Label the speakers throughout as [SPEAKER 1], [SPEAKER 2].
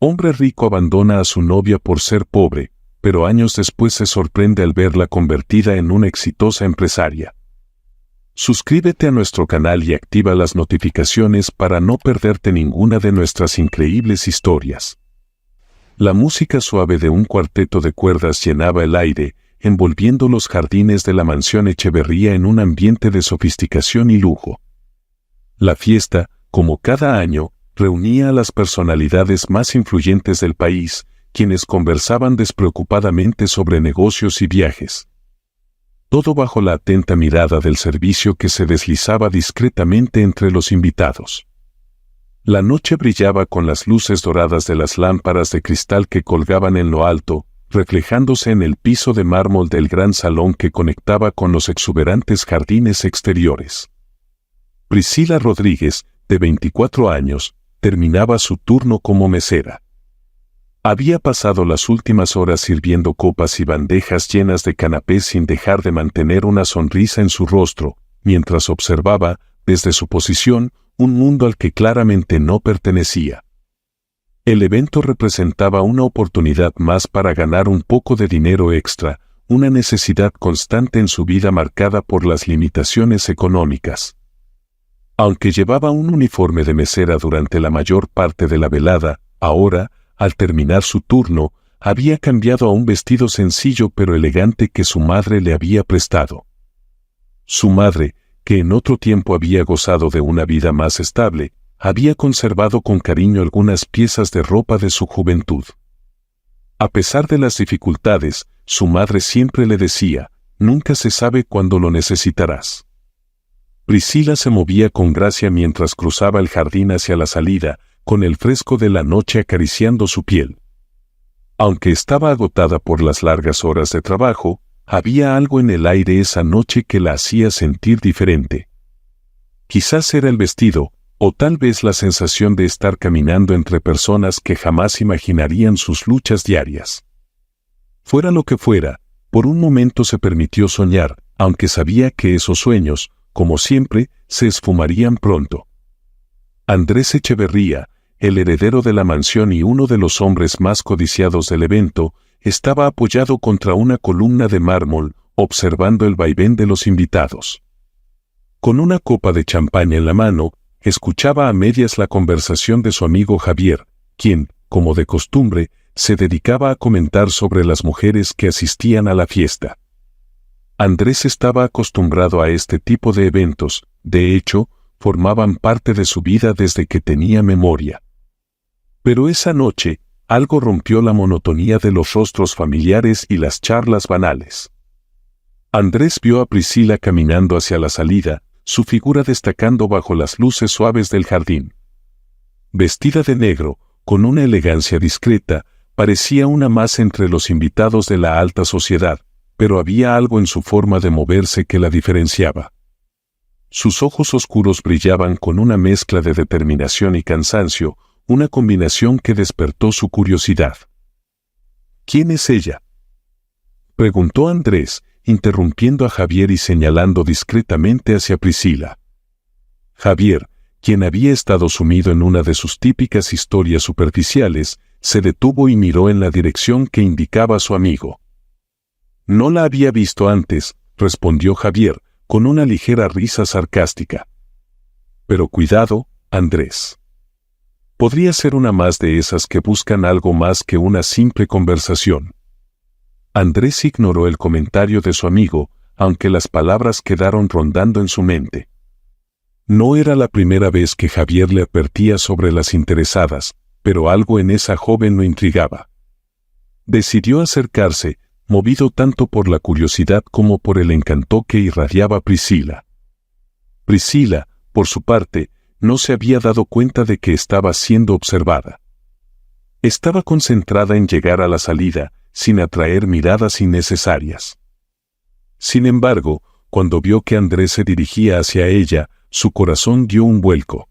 [SPEAKER 1] Hombre rico abandona a su novia por ser pobre, pero años después se sorprende al verla convertida en una exitosa empresaria. Suscríbete a nuestro canal y activa las notificaciones para no perderte ninguna de nuestras increíbles historias. La música suave de un cuarteto de cuerdas llenaba el aire, envolviendo los jardines de la mansión Echeverría en un ambiente de sofisticación y lujo. La fiesta, como cada año, reunía a las personalidades más influyentes del país, quienes conversaban despreocupadamente sobre negocios y viajes. Todo bajo la atenta mirada del servicio que se deslizaba discretamente entre los invitados. La noche brillaba con las luces doradas de las lámparas de cristal que colgaban en lo alto, reflejándose en el piso de mármol del gran salón que conectaba con los exuberantes jardines exteriores. Priscila Rodríguez, de 24 años, terminaba su turno como mesera. Había pasado las últimas horas sirviendo copas y bandejas llenas de canapés sin dejar de mantener una sonrisa en su rostro, mientras observaba, desde su posición, un mundo al que claramente no pertenecía. El evento representaba una oportunidad más para ganar un poco de dinero extra, una necesidad constante en su vida marcada por las limitaciones económicas. Aunque llevaba un uniforme de mesera durante la mayor parte de la velada, ahora, al terminar su turno, había cambiado a un vestido sencillo pero elegante que su madre le había prestado. Su madre, que en otro tiempo había gozado de una vida más estable, había conservado con cariño algunas piezas de ropa de su juventud. A pesar de las dificultades, su madre siempre le decía, «Nunca se sabe cuándo lo necesitarás». Priscila se movía con gracia mientras cruzaba el jardín hacia la salida, con el fresco de la noche acariciando su piel. Aunque estaba agotada por las largas horas de trabajo, había algo en el aire esa noche que la hacía sentir diferente. Quizás era el vestido, o tal vez la sensación de estar caminando entre personas que jamás imaginarían sus luchas diarias. Fuera lo que fuera, por un momento se permitió soñar, aunque sabía que esos sueños, como siempre, se esfumarían pronto. Andrés Echeverría, el heredero de la mansión y uno de los hombres más codiciados del evento, estaba apoyado contra una columna de mármol, observando el vaivén de los invitados. Con una copa de champaña en la mano, escuchaba a medias la conversación de su amigo Javier, quien, como de costumbre, se dedicaba a comentar sobre las mujeres que asistían a la fiesta. Andrés estaba acostumbrado a este tipo de eventos, de hecho, formaban parte de su vida desde que tenía memoria. Pero esa noche, algo rompió la monotonía de los rostros familiares y las charlas banales. Andrés vio a Priscila caminando hacia la salida, su figura destacando bajo las luces suaves del jardín. Vestida de negro, con una elegancia discreta, parecía una más entre los invitados de la alta sociedad, pero había algo en su forma de moverse que la diferenciaba. Sus ojos oscuros brillaban con una mezcla de determinación y cansancio, una combinación que despertó su curiosidad. ¿Quién es ella?, preguntó Andrés, interrumpiendo a Javier y señalando discretamente hacia Priscila. Javier, quien había estado sumido en una de sus típicas historias superficiales, se detuvo y miró en la dirección que indicaba su amigo. «No la había visto antes», respondió Javier, con una ligera risa sarcástica. «Pero cuidado, Andrés. Podría ser una más de esas que buscan algo más que una simple conversación». Andrés ignoró el comentario de su amigo, aunque las palabras quedaron rondando en su mente. No era la primera vez que Javier le advertía sobre las interesadas, pero algo en esa joven lo intrigaba. Decidió acercarse, movido tanto por la curiosidad como por el encanto que irradiaba Priscila. Priscila, por su parte, no se había dado cuenta de que estaba siendo observada. Estaba concentrada en llegar a la salida, sin atraer miradas innecesarias. Sin embargo, cuando vio que Andrés se dirigía hacia ella, su corazón dio un vuelco.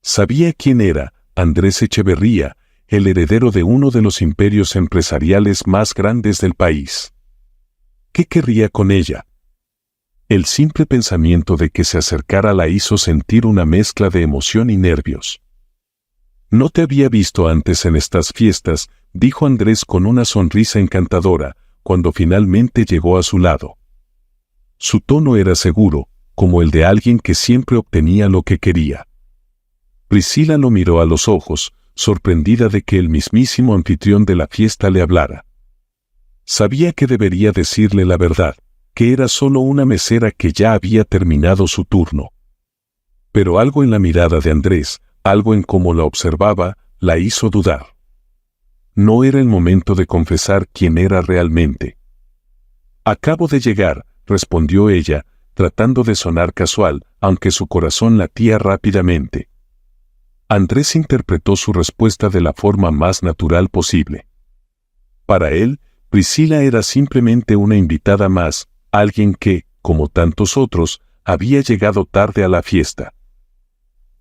[SPEAKER 1] Sabía quién era, Andrés Echeverría, el heredero de uno de los imperios empresariales más grandes del país. ¿Qué querría con ella? El simple pensamiento de que se acercara la hizo sentir una mezcla de emoción y nervios. No te había visto antes en estas fiestas, dijo Andrés con una sonrisa encantadora, cuando finalmente llegó a su lado. Su tono era seguro, como el de alguien que siempre obtenía lo que quería. Priscila lo miró a los ojos, sorprendida de que el mismísimo anfitrión de la fiesta le hablara. Sabía que debería decirle la verdad, que era solo una mesera que ya había terminado su turno. Pero algo en la mirada de Andrés, algo en cómo la observaba, la hizo dudar. No era el momento de confesar quién era realmente. Acabo de llegar, respondió ella, tratando de sonar casual, aunque su corazón latía rápidamente. Andrés interpretó su respuesta de la forma más natural posible. Para él, Priscila era simplemente una invitada más, alguien que, como tantos otros, había llegado tarde a la fiesta.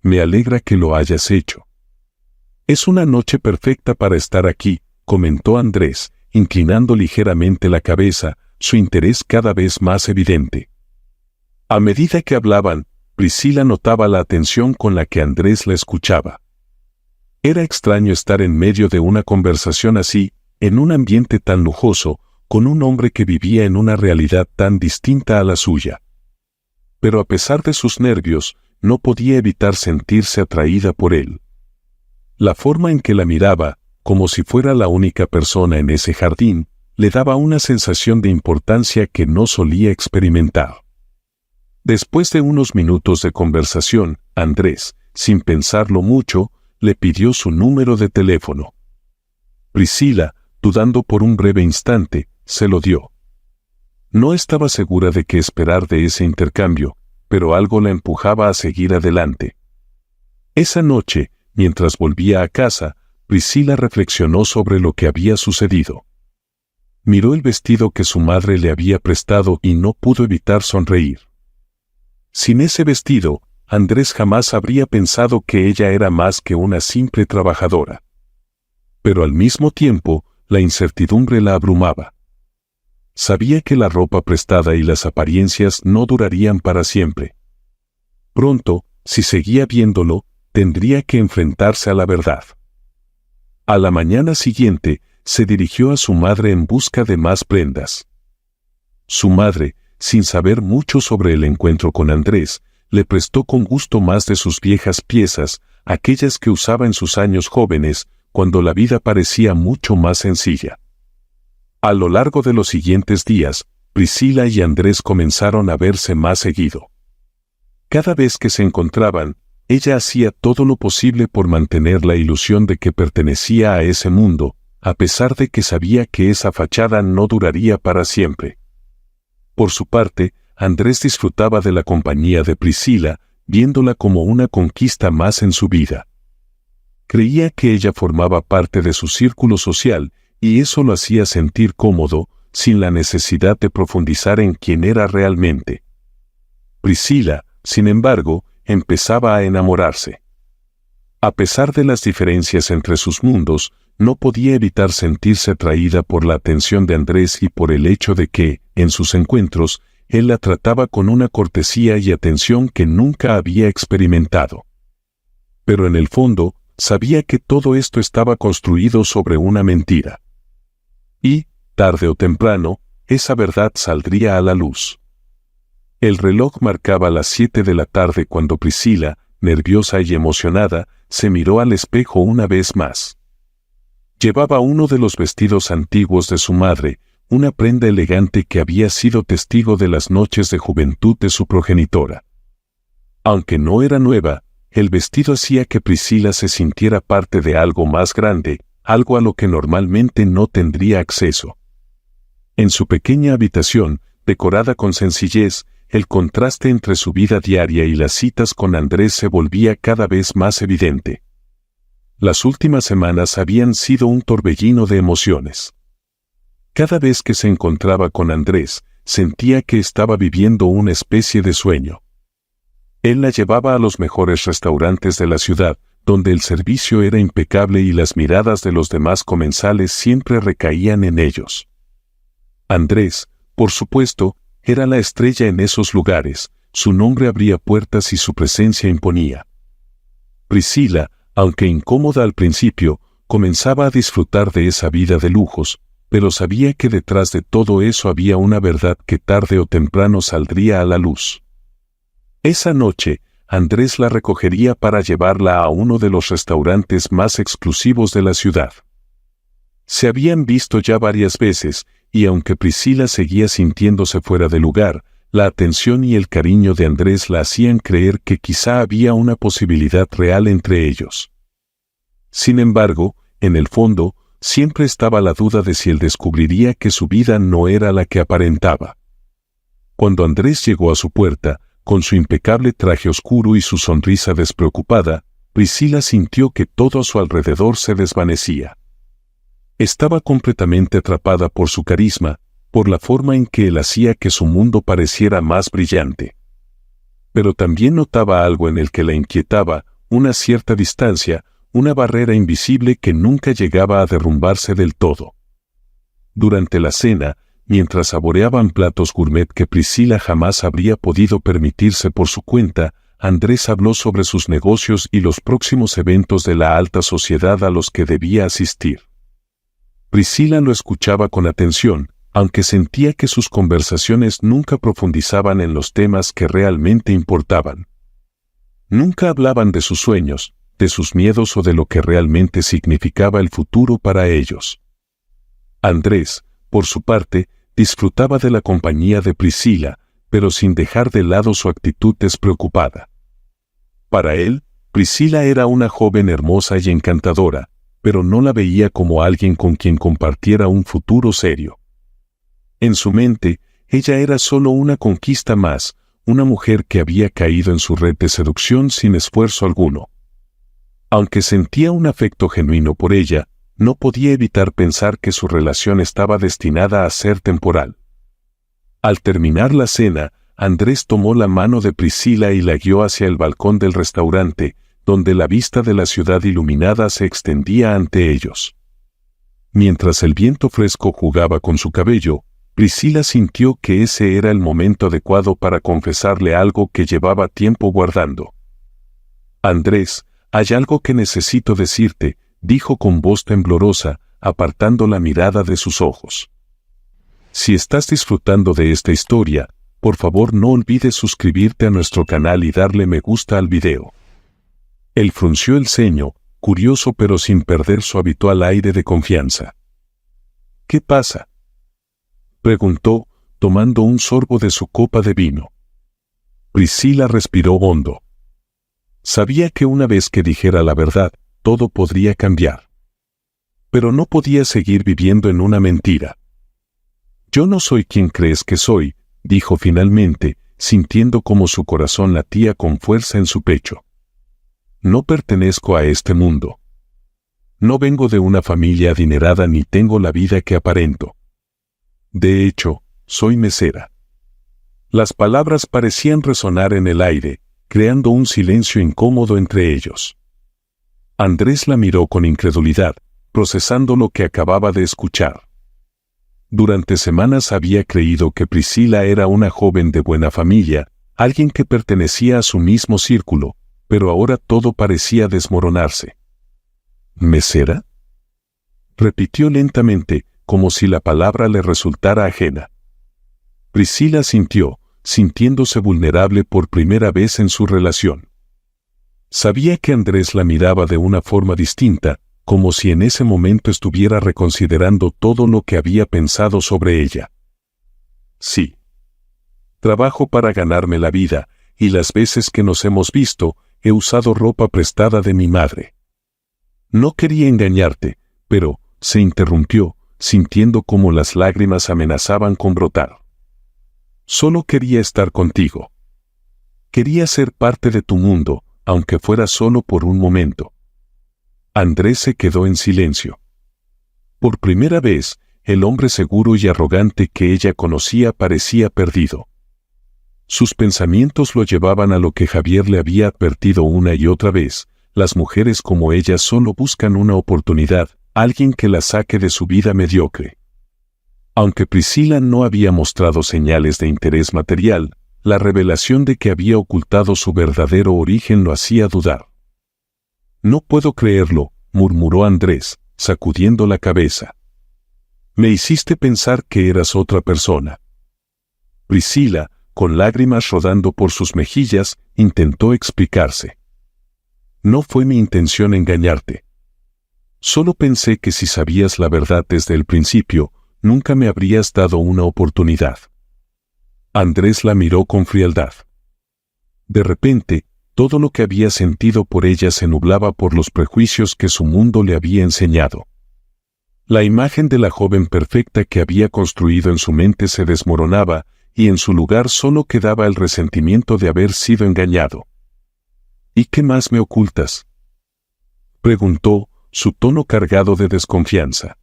[SPEAKER 1] Me alegra que lo hayas hecho. Es una noche perfecta para estar aquí, comentó Andrés, inclinando ligeramente la cabeza, su interés cada vez más evidente. A medida que hablaban, Priscila notaba la atención con la que Andrés la escuchaba. Era extraño estar en medio de una conversación así, en un ambiente tan lujoso, con un hombre que vivía en una realidad tan distinta a la suya. Pero a pesar de sus nervios, no podía evitar sentirse atraída por él. La forma en que la miraba, como si fuera la única persona en ese jardín, le daba una sensación de importancia que no solía experimentar. Después de unos minutos de conversación, Andrés, sin pensarlo mucho, le pidió su número de teléfono. Priscila, dudando por un breve instante, se lo dio. No estaba segura de qué esperar de ese intercambio, pero algo la empujaba a seguir adelante. Esa noche, mientras volvía a casa, Priscila reflexionó sobre lo que había sucedido. Miró el vestido que su madre le había prestado y no pudo evitar sonreír. Sin ese vestido, Andrés jamás habría pensado que ella era más que una simple trabajadora. Pero al mismo tiempo, la incertidumbre la abrumaba. Sabía que la ropa prestada y las apariencias no durarían para siempre. Pronto, si seguía viéndolo, tendría que enfrentarse a la verdad. A la mañana siguiente, se dirigió a su madre en busca de más prendas. Su madre, sin saber mucho sobre el encuentro con Andrés, le prestó con gusto más de sus viejas piezas, aquellas que usaba en sus años jóvenes, cuando la vida parecía mucho más sencilla. A lo largo de los siguientes días, Priscila y Andrés comenzaron a verse más seguido. Cada vez que se encontraban, ella hacía todo lo posible por mantener la ilusión de que pertenecía a ese mundo, a pesar de que sabía que esa fachada no duraría para siempre. Por su parte, Andrés disfrutaba de la compañía de Priscila, viéndola como una conquista más en su vida. Creía que ella formaba parte de su círculo social, y eso lo hacía sentir cómodo, sin la necesidad de profundizar en quién era realmente. Priscila, sin embargo, empezaba a enamorarse. A pesar de las diferencias entre sus mundos, no podía evitar sentirse atraída por la atención de Andrés y por el hecho de que, en sus encuentros, él la trataba con una cortesía y atención que nunca había experimentado. Pero en el fondo, sabía que todo esto estaba construido sobre una mentira. Y, tarde o temprano, esa verdad saldría a la luz. El reloj marcaba las 7 de la tarde cuando Priscila, nerviosa y emocionada, se miró al espejo una vez más. Llevaba uno de los vestidos antiguos de su madre, una prenda elegante que había sido testigo de las noches de juventud de su progenitora. Aunque no era nueva, el vestido hacía que Priscila se sintiera parte de algo más grande, algo a lo que normalmente no tendría acceso. En su pequeña habitación, decorada con sencillez, el contraste entre su vida diaria y las citas con Andrés se volvía cada vez más evidente. Las últimas semanas habían sido un torbellino de emociones. Cada vez que se encontraba con Andrés, sentía que estaba viviendo una especie de sueño. Él la llevaba a los mejores restaurantes de la ciudad, donde el servicio era impecable y las miradas de los demás comensales siempre recaían en ellos. Andrés, por supuesto, era la estrella en esos lugares, su nombre abría puertas y su presencia imponía. Priscila, Aunque incómoda al principio, comenzaba a disfrutar de esa vida de lujos, pero sabía que detrás de todo eso había una verdad que tarde o temprano saldría a la luz. Esa noche, Andrés la recogería para llevarla a uno de los restaurantes más exclusivos de la ciudad. Se habían visto ya varias veces, y aunque Priscila seguía sintiéndose fuera de lugar, la atención y el cariño de Andrés la hacían creer que quizá había una posibilidad real entre ellos. Sin embargo, en el fondo, siempre estaba la duda de si él descubriría que su vida no era la que aparentaba. Cuando Andrés llegó a su puerta, con su impecable traje oscuro y su sonrisa despreocupada, Priscila sintió que todo a su alrededor se desvanecía. Estaba completamente atrapada por su carisma, por la forma en que él hacía que su mundo pareciera más brillante. Pero también notaba algo en el que la inquietaba, una cierta distancia, una barrera invisible que nunca llegaba a derrumbarse del todo. Durante la cena, mientras saboreaban platos gourmet que Priscila jamás habría podido permitirse por su cuenta, Andrés habló sobre sus negocios y los próximos eventos de la alta sociedad a los que debía asistir. Priscila lo escuchaba con atención, aunque sentía que sus conversaciones nunca profundizaban en los temas que realmente importaban. Nunca hablaban de sus sueños, de sus miedos o de lo que realmente significaba el futuro para ellos. Andrés, por su parte, disfrutaba de la compañía de Priscila, pero sin dejar de lado su actitud despreocupada. Para él, Priscila era una joven hermosa y encantadora, pero no la veía como alguien con quien compartiera un futuro serio. En su mente, ella era solo una conquista más, una mujer que había caído en su red de seducción sin esfuerzo alguno. Aunque sentía un afecto genuino por ella, no podía evitar pensar que su relación estaba destinada a ser temporal. Al terminar la cena, Andrés tomó la mano de Priscila y la guió hacia el balcón del restaurante, donde la vista de la ciudad iluminada se extendía ante ellos. Mientras el viento fresco jugaba con su cabello, Priscila sintió que ese era el momento adecuado para confesarle algo que llevaba tiempo guardando. «Andrés, hay algo que necesito decirte», dijo con voz temblorosa, apartando la mirada de sus ojos. «Si estás disfrutando de esta historia, por favor no olvides suscribirte a nuestro canal y darle me gusta al video». Él frunció el ceño, curioso pero sin perder su habitual aire de confianza. «¿Qué pasa?», preguntó, tomando un sorbo de su copa de vino. Priscila respiró hondo. Sabía que una vez que dijera la verdad, todo podría cambiar. Pero no podía seguir viviendo en una mentira. «Yo no soy quien crees que soy», dijo finalmente, sintiendo como su corazón latía con fuerza en su pecho. «No pertenezco a este mundo. No vengo de una familia adinerada ni tengo la vida que aparento. De hecho, soy mesera». Las palabras parecían resonar en el aire, creando un silencio incómodo entre ellos. Andrés la miró con incredulidad, procesando lo que acababa de escuchar. Durante semanas había creído que Priscila era una joven de buena familia, alguien que pertenecía a su mismo círculo, pero ahora todo parecía desmoronarse. «¿Mesera?», repitió lentamente, como si la palabra le resultara ajena. Priscila sintiéndose vulnerable por primera vez en su relación. Sabía que Andrés la miraba de una forma distinta, como si en ese momento estuviera reconsiderando todo lo que había pensado sobre ella. «Sí. Trabajo para ganarme la vida, y las veces que nos hemos visto, he usado ropa prestada de mi madre». «No quería engañarte», pero, se interrumpió, sintiendo como las lágrimas amenazaban con brotar. «Solo quería estar contigo. Quería ser parte de tu mundo, aunque fuera solo por un momento». Andrés se quedó en silencio. Por primera vez, el hombre seguro y arrogante que ella conocía parecía perdido. Sus pensamientos lo llevaban a lo que Javier le había advertido una y otra vez: las mujeres como ella solo buscan una oportunidad, alguien que la saque de su vida mediocre. Aunque Priscila no había mostrado señales de interés material, la revelación de que había ocultado su verdadero origen lo hacía dudar. No puedo creerlo, murmuró Andrés, sacudiendo la cabeza. Me hiciste pensar que eras otra persona. Priscila, con lágrimas rodando por sus mejillas, intentó explicarse. No fue mi intención engañarte. Solo pensé que si sabías la verdad desde el principio, nunca me habrías dado una oportunidad. Andrés la miró con frialdad. De repente, todo lo que había sentido por ella se nublaba por los prejuicios que su mundo le había enseñado. La imagen de la joven perfecta que había construido en su mente se desmoronaba, y en su lugar solo quedaba el resentimiento de haber sido engañado. ¿Y qué más me ocultas?, preguntó, su tono cargado de desconfianza.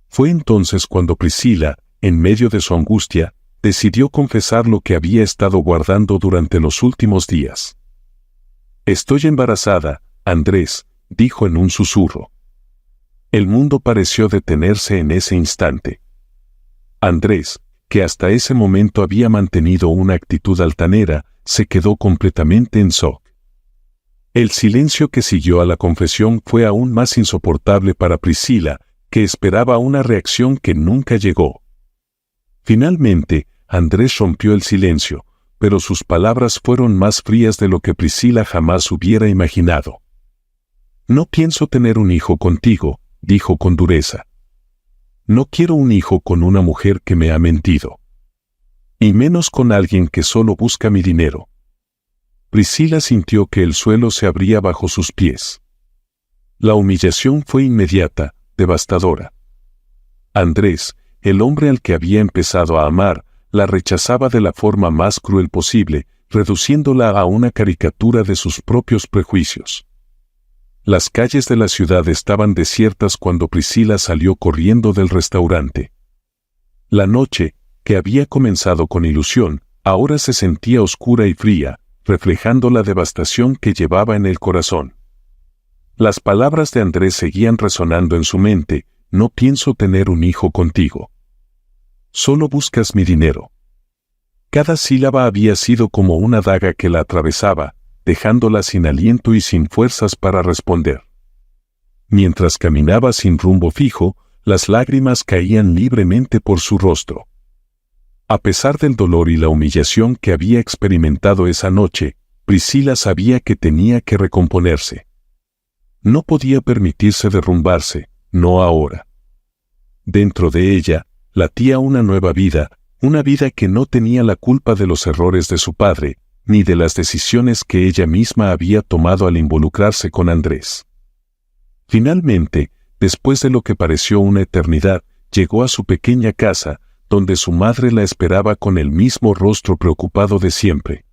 [SPEAKER 1] Fue entonces cuando Priscila, en medio de su angustia, decidió confesar lo que había estado guardando durante los últimos días. Estoy embarazada, Andrés, dijo en un susurro. El mundo pareció detenerse en ese instante. Andrés, que hasta ese momento había mantenido una actitud altanera, se quedó completamente en shock. El silencio que siguió a la confesión fue aún más insoportable para Priscila, que esperaba una reacción que nunca llegó. Finalmente, Andrés rompió el silencio, pero sus palabras fueron más frías de lo que Priscila jamás hubiera imaginado. No pienso tener un hijo contigo, dijo con dureza. No quiero un hijo con una mujer que me ha mentido. Y menos con alguien que solo busca mi dinero. Priscila sintió que el suelo se abría bajo sus pies. La humillación fue inmediata, devastadora. Andrés, el hombre al que había empezado a amar, la rechazaba de la forma más cruel posible, reduciéndola a una caricatura de sus propios prejuicios. Las calles de la ciudad estaban desiertas cuando Priscila salió corriendo del restaurante. La noche, que había comenzado con ilusión, ahora se sentía oscura y fría, reflejando la devastación que llevaba en el corazón. Las palabras de Andrés seguían resonando en su mente: no pienso tener un hijo contigo. Solo buscas mi dinero. Cada sílaba había sido como una daga que la atravesaba, dejándola sin aliento y sin fuerzas para responder. Mientras caminaba sin rumbo fijo, las lágrimas caían libremente por su rostro. A pesar del dolor y la humillación que había experimentado esa noche, Priscila sabía que tenía que recomponerse. No podía permitirse derrumbarse, no ahora. Dentro de ella, latía una nueva vida, una vida que no tenía la culpa de los errores de su padre, ni de las decisiones que ella misma había tomado al involucrarse con Andrés. Finalmente, después de lo que pareció una eternidad, llegó a su pequeña casa, donde su madre la esperaba con el mismo rostro preocupado de siempre.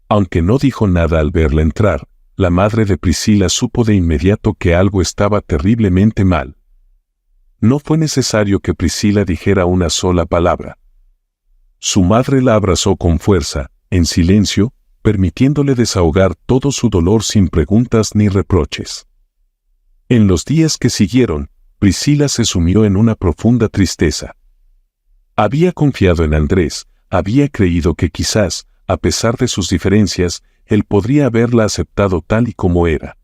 [SPEAKER 1] Aunque no dijo nada al verla entrar, la madre de Priscila supo de inmediato que algo estaba terriblemente mal. No fue necesario que Priscila dijera una sola palabra. Su madre la abrazó con fuerza, en silencio, permitiéndole desahogar todo su dolor sin preguntas ni reproches. En los días que siguieron, Priscila se sumió en una profunda tristeza. Había confiado en Andrés, había creído que quizás, a pesar de sus diferencias, él podría haberla aceptado tal y como era.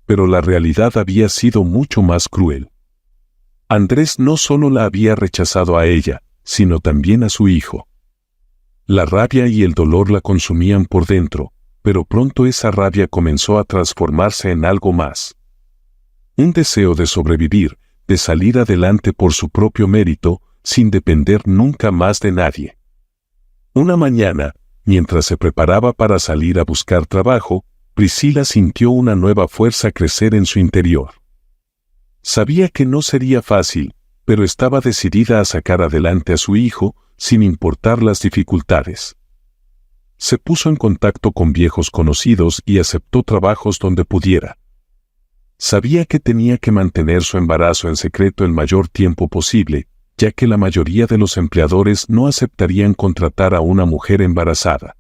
[SPEAKER 1] Pero la realidad había sido mucho más cruel. Andrés no solo la había rechazado a ella, sino también a su hijo. La rabia y el dolor la consumían por dentro, pero pronto esa rabia comenzó a transformarse en algo más. Un deseo de sobrevivir, de salir adelante por su propio mérito, sin depender nunca más de nadie. Una mañana, mientras se preparaba para salir a buscar trabajo, Priscila sintió una nueva fuerza crecer en su interior. Sabía que no sería fácil, pero estaba decidida a sacar adelante a su hijo, sin importar las dificultades. Se puso en contacto con viejos conocidos y aceptó trabajos donde pudiera. Sabía que tenía que mantener su embarazo en secreto el mayor tiempo posible, ya que la mayoría de los empleadores no aceptarían contratar a una mujer embarazada.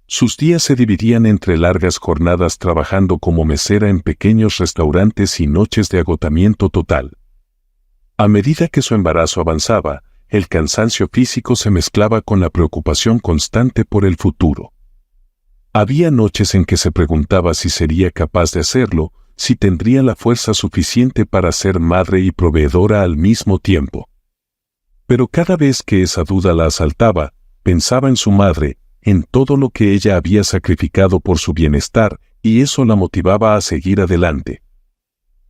[SPEAKER 1] Sus días se dividían entre largas jornadas trabajando como mesera en pequeños restaurantes y noches de agotamiento total. A medida que su embarazo avanzaba, el cansancio físico se mezclaba con la preocupación constante por el futuro. Había noches en que se preguntaba si sería capaz de hacerlo, si tendría la fuerza suficiente para ser madre y proveedora al mismo tiempo. Pero cada vez que esa duda la asaltaba, pensaba en su madre, en todo lo que ella había sacrificado por su bienestar, y eso la motivaba a seguir adelante.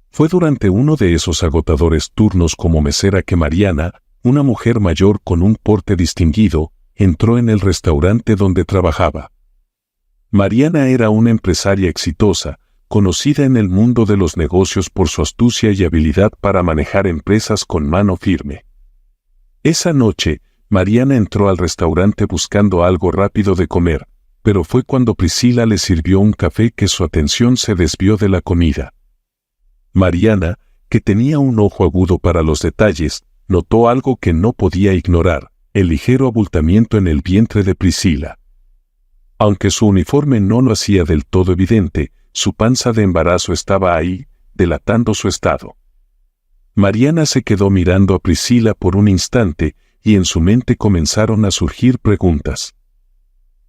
[SPEAKER 1] Fue durante uno de esos agotadores turnos como mesera que Mariana, una mujer mayor con un porte distinguido, entró en el restaurante donde trabajaba. Mariana era una empresaria exitosa, conocida en el mundo de los negocios por su astucia y habilidad para manejar empresas con mano firme. Esa noche, Mariana entró al restaurante buscando algo rápido de comer, pero fue cuando Priscila le sirvió un café que su atención se desvió de la comida. Mariana, que tenía un ojo agudo para los detalles, notó algo que no podía ignorar, el ligero abultamiento en el vientre de Priscila. Aunque su uniforme no lo hacía del todo evidente, su panza de embarazo estaba ahí, delatando su estado. Mariana se quedó mirando a Priscila por un instante, y en su mente comenzaron a surgir preguntas.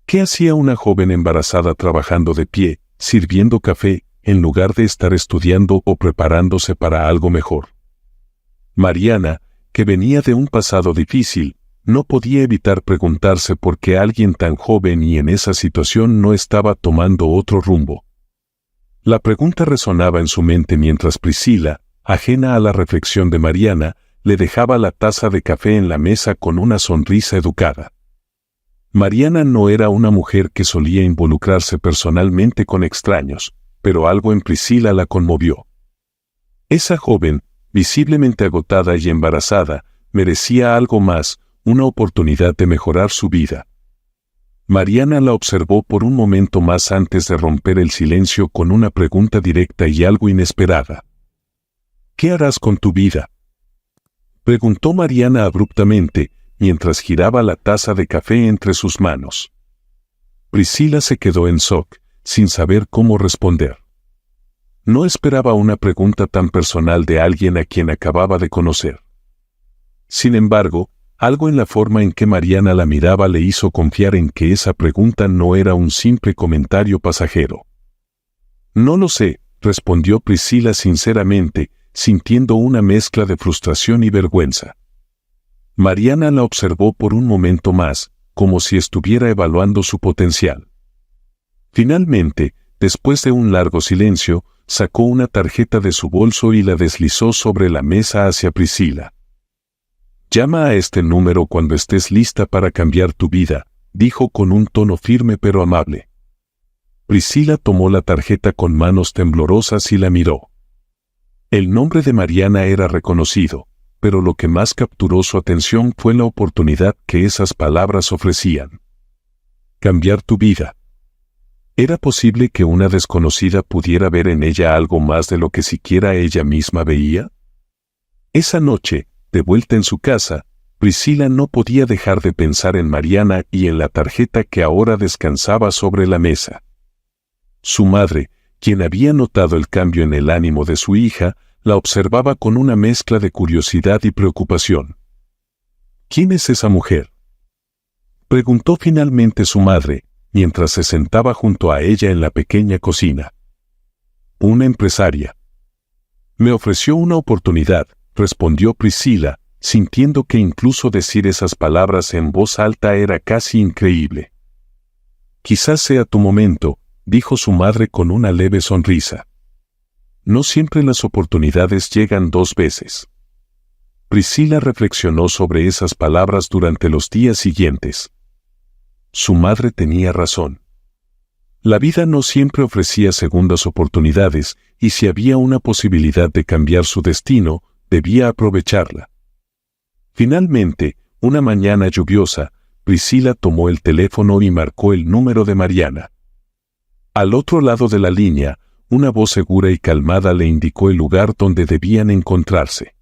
[SPEAKER 1] ¿Qué hacía una joven embarazada trabajando de pie, sirviendo café, en lugar de estar estudiando o preparándose para algo mejor? Mariana, que venía de un pasado difícil, no podía evitar preguntarse por qué alguien tan joven y en esa situación no estaba tomando otro rumbo. La pregunta resonaba en su mente mientras Priscila, ajena a la reflexión de Mariana, le dejaba la taza de café en la mesa con una sonrisa educada. Mariana no era una mujer que solía involucrarse personalmente con extraños, pero algo en Priscila la conmovió. Esa joven, visiblemente agotada y embarazada, merecía algo más, una oportunidad de mejorar su vida. Mariana la observó por un momento más antes de romper el silencio con una pregunta directa y algo inesperada. ¿Qué harás con tu vida?, preguntó Mariana abruptamente, mientras giraba la taza de café entre sus manos. Priscila se quedó en shock, sin saber cómo responder. No esperaba una pregunta tan personal de alguien a quien acababa de conocer. Sin embargo, algo en la forma en que Mariana la miraba le hizo confiar en que esa pregunta no era un simple comentario pasajero. No lo sé, respondió Priscila sinceramente, sintiendo una mezcla de frustración y vergüenza. Mariana la observó por un momento más, como si estuviera evaluando su potencial. Finalmente, después de un largo silencio, sacó una tarjeta de su bolso y la deslizó sobre la mesa hacia Priscila. «Llama a este número cuando estés lista para cambiar tu vida», dijo con un tono firme pero amable. Priscila tomó la tarjeta con manos temblorosas y la miró. El nombre de Mariana era reconocido, pero lo que más capturó su atención fue la oportunidad que esas palabras ofrecían. Cambiar tu vida. ¿Era posible que una desconocida pudiera ver en ella algo más de lo que siquiera ella misma veía? Esa noche, de vuelta en su casa, Priscila no podía dejar de pensar en Mariana y en la tarjeta que ahora descansaba sobre la mesa. Su madre, quien había notado el cambio en el ánimo de su hija, la observaba con una mezcla de curiosidad y preocupación. ¿Quién es esa mujer?, preguntó finalmente su madre, mientras se sentaba junto a ella en la pequeña cocina. Una empresaria. Me ofreció una oportunidad, respondió Priscila, sintiendo que incluso decir esas palabras en voz alta era casi increíble. Quizás sea tu momento, dijo su madre con una leve sonrisa. No siempre las oportunidades llegan dos veces. Priscila reflexionó sobre esas palabras durante los días siguientes. Su madre tenía razón. La vida no siempre ofrecía segundas oportunidades, y si había una posibilidad de cambiar su destino, debía aprovecharla. Finalmente, una mañana lluviosa, Priscila tomó el teléfono y marcó el número de Mariana. Al otro lado de la línea, una voz segura y calmada le indicó el lugar donde debían encontrarse.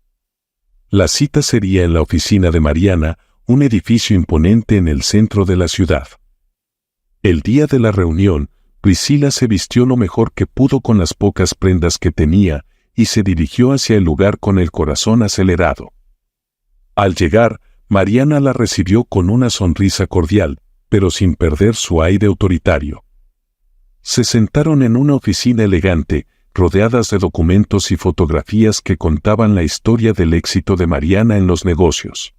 [SPEAKER 1] La cita sería en la oficina de Mariana, un edificio imponente en el centro de la ciudad. El día de la reunión, Priscila se vistió lo mejor que pudo con las pocas prendas que tenía, y se dirigió hacia el lugar con el corazón acelerado. Al llegar, Mariana la recibió con una sonrisa cordial, pero sin perder su aire autoritario. Se sentaron en una oficina elegante, rodeadas de documentos y fotografías que contaban la historia del éxito de Mariana en los negocios.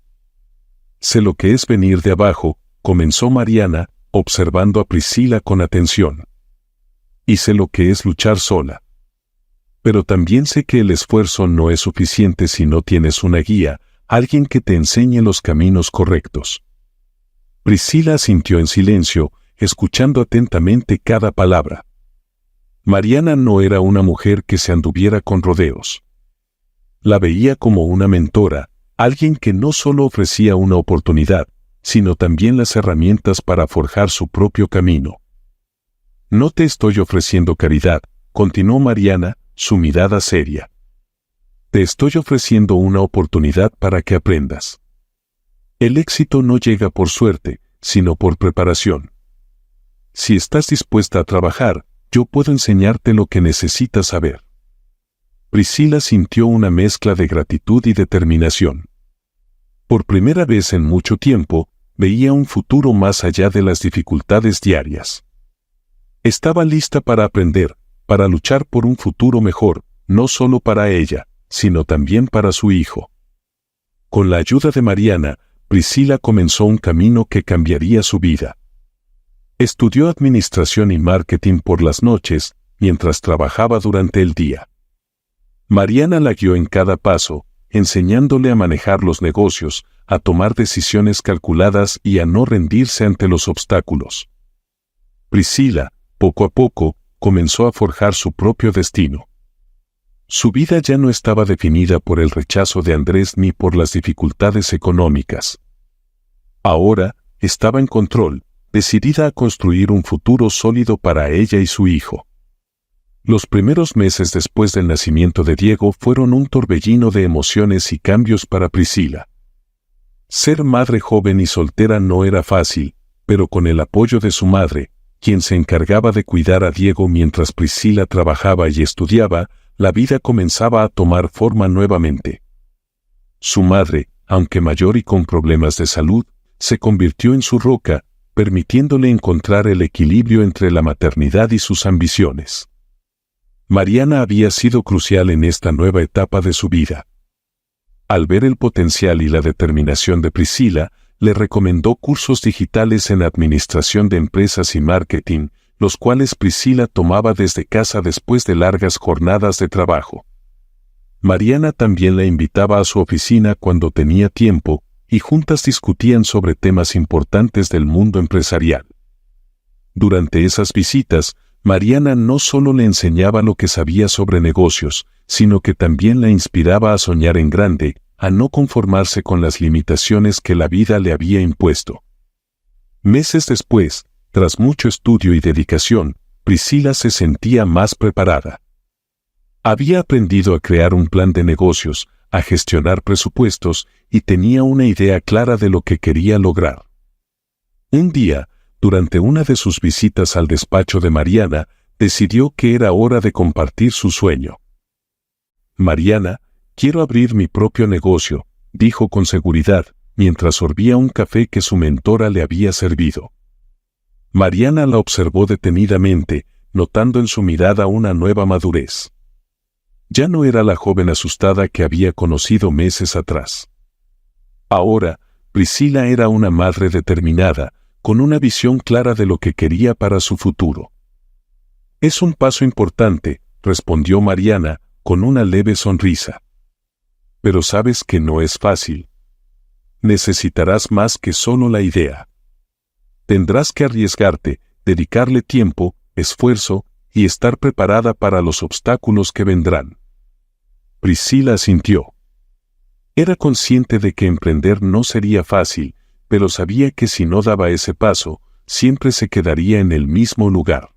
[SPEAKER 1] Sé lo que es venir de abajo, comenzó Mariana, observando a Priscila con atención. Y sé lo que es luchar sola. Pero también sé que el esfuerzo no es suficiente si no tienes una guía, alguien que te enseñe los caminos correctos. Priscila asintió en silencio, escuchando atentamente cada palabra. Mariana no era una mujer que se anduviera con rodeos. La veía como una mentora, alguien que no solo ofrecía una oportunidad, sino también las herramientas para forjar su propio camino. No te estoy ofreciendo caridad, continuó Mariana, su mirada seria. Te estoy ofreciendo una oportunidad para que aprendas. El éxito no llega por suerte, sino por preparación. Si estás dispuesta a trabajar, yo puedo enseñarte lo que necesitas saber. Priscila sintió una mezcla de gratitud y determinación. Por primera vez en mucho tiempo, veía un futuro más allá de las dificultades diarias. Estaba lista para aprender, para luchar por un futuro mejor, no solo para ella, sino también para su hijo. Con la ayuda de Mariana, Priscila comenzó un camino que cambiaría su vida. Estudió administración y marketing por las noches, mientras trabajaba durante el día. Mariana la guió en cada paso, enseñándole a manejar los negocios, a tomar decisiones calculadas y a no rendirse ante los obstáculos. Priscila, poco a poco, comenzó a forjar su propio destino. Su vida ya no estaba definida por el rechazo de Andrés ni por las dificultades económicas. Ahora, estaba en control, decidida a construir un futuro sólido para ella y su hijo. Los primeros meses después del nacimiento de Diego fueron un torbellino de emociones y cambios para Priscila. Ser madre joven y soltera no era fácil, pero con el apoyo de su madre, quien se encargaba de cuidar a Diego mientras Priscila trabajaba y estudiaba, la vida comenzaba a tomar forma nuevamente. Su madre, aunque mayor y con problemas de salud, se convirtió en su roca, permitiéndole encontrar el equilibrio entre la maternidad y sus ambiciones. Mariana había sido crucial en esta nueva etapa de su vida. Al ver el potencial y la determinación de Priscila, le recomendó cursos digitales en administración de empresas y marketing, los cuales Priscila tomaba desde casa después de largas jornadas de trabajo. Mariana también la invitaba a su oficina cuando tenía tiempo, y juntas discutían sobre temas importantes del mundo empresarial. Durante esas visitas, Mariana no solo le enseñaba lo que sabía sobre negocios, sino que también la inspiraba a soñar en grande, a no conformarse con las limitaciones que la vida le había impuesto. Meses después, tras mucho estudio y dedicación, Priscila se sentía más preparada. Había aprendido a crear un plan de negocios, a gestionar presupuestos y tenía una idea clara de lo que quería lograr. Un día, durante una de sus visitas al despacho de Mariana, decidió que era hora de compartir su sueño. Mariana, quiero abrir mi propio negocio, dijo con seguridad, mientras sorbía un café que su mentora le había servido. Mariana la observó detenidamente, notando en su mirada una nueva madurez. Ya no era la joven asustada que había conocido meses atrás. Ahora, Priscila era una madre determinada, con una visión clara de lo que quería para su futuro. Es un paso importante, respondió Mariana, con una leve sonrisa. Pero sabes que no es fácil. Necesitarás más que solo la idea. Tendrás que arriesgarte, dedicarle tiempo, esfuerzo, y estar preparada para los obstáculos que vendrán. Priscila asintió. Era consciente de que emprender no sería fácil, pero sabía que si no daba ese paso, siempre se quedaría en el mismo lugar.